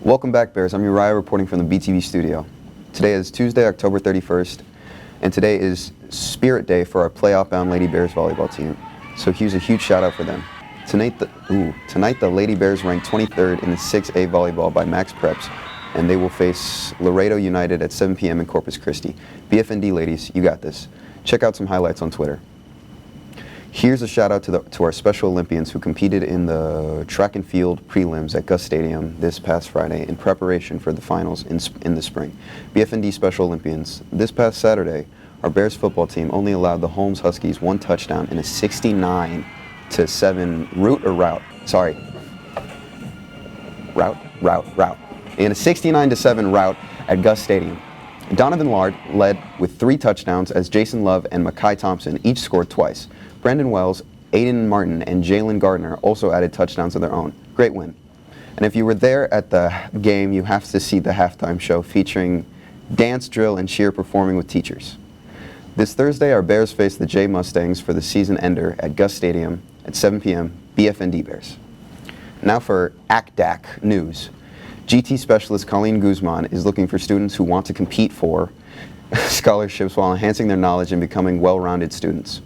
Welcome back, Bears. I'm Uriah reporting from the BTV studio. Today is Tuesday, October 31st, and today is Spirit Day for our playoff-bound Lady Bears Volleyball team. So here's a huge shout-out for them. Tonight, the Lady Bears ranked 23rd in the 6A volleyball by Max Preps, and they will face Laredo United at 7 p.m. in Corpus Christi. BFND ladies, you got this. Check out some highlights on Twitter. Here's a shout out to our Special Olympians who competed in the track and field prelims at Gus Stadium this past Friday in preparation for the finals in the spring. BFND Special Olympians, this past Saturday, our Bears football team only allowed the Holmes Huskies one touchdown in a 69-7 rout. In a 69-7 rout at Gus Stadium. Donovan Lard led with 3 touchdowns as Jason Love and Makai Thompson each scored twice. Brandon Wells, Aiden Martin, and Jalen Gardner also added touchdowns of their own. Great win. And if you were there at the game, you have to see the halftime show featuring dance, drill, and cheer performing with teachers. This Thursday, our Bears face the J Mustangs for the season ender at Gus Stadium at 7 p.m. BFND Bears. Now for ACDAC news. GT specialist Colleen Guzman is looking for students who want to compete for scholarships while enhancing their knowledge and becoming well-rounded students.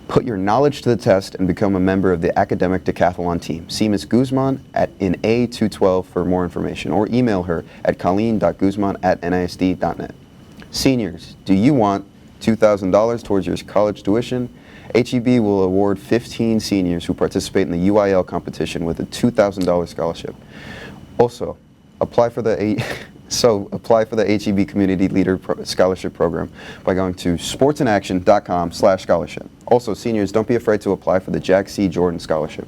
Put your knowledge to the test and become a member of the academic decathlon team. See Ms. Guzman in A212 for more information, or email her at colleen.guzman@nisd.net. Seniors, do you want $2,000 towards your college tuition? HEB will award 15 seniors who participate in the UIL competition with a $2,000 scholarship. Also, apply for the HEB Community Leader Scholarship Program by going to sportsinaction.com/scholarship. Also, seniors, don't be afraid to apply for the Jack C. Jordan Scholarship.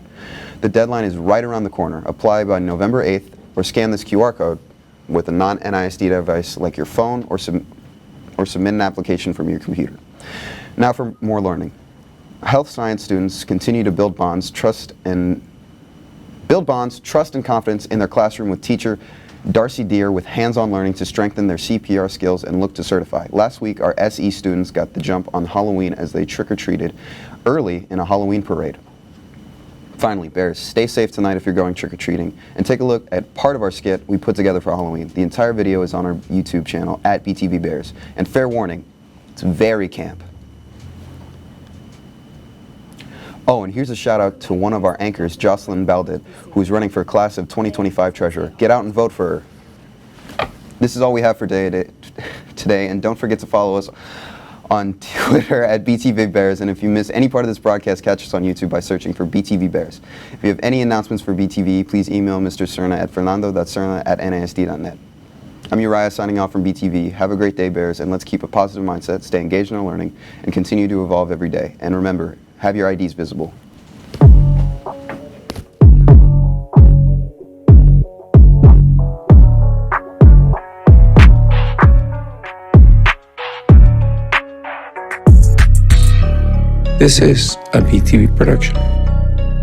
The deadline is right around the corner. Apply by November 8th or scan this QR code with a non-NISD device like your phone or submit an application from your computer. Now for more learning. Health science students continue to build bonds, trust, and confidence in their classroom with teacher Darcy Deere with hands-on learning to strengthen their CPR skills and look to certify. Last week, our SE students got the jump on Halloween as they trick-or-treated early in a Halloween parade. Finally, Bears, stay safe tonight if you're going trick-or-treating, and take a look at part of our skit we put together for Halloween. The entire video is on our YouTube channel at BTV Bears. And fair warning, it's very camp. Oh, and here's a shout out to one of our anchors, Joslyn Balditt, who's running for class of 2025 treasurer. Get out and vote for her. This is all we have for today, and don't forget to follow us on Twitter at BTV Bears, and if you miss any part of this broadcast, catch us on YouTube by searching for BTV Bears. If you have any announcements for BTV, please email Mr. Cerna at fernando.cerna@nisd.net. I'm Uriah signing off from BTV. Have a great day, Bears, and let's keep a positive mindset, stay engaged in our learning, and continue to evolve every day. And remember, have your IDs visible. This is a BTV production.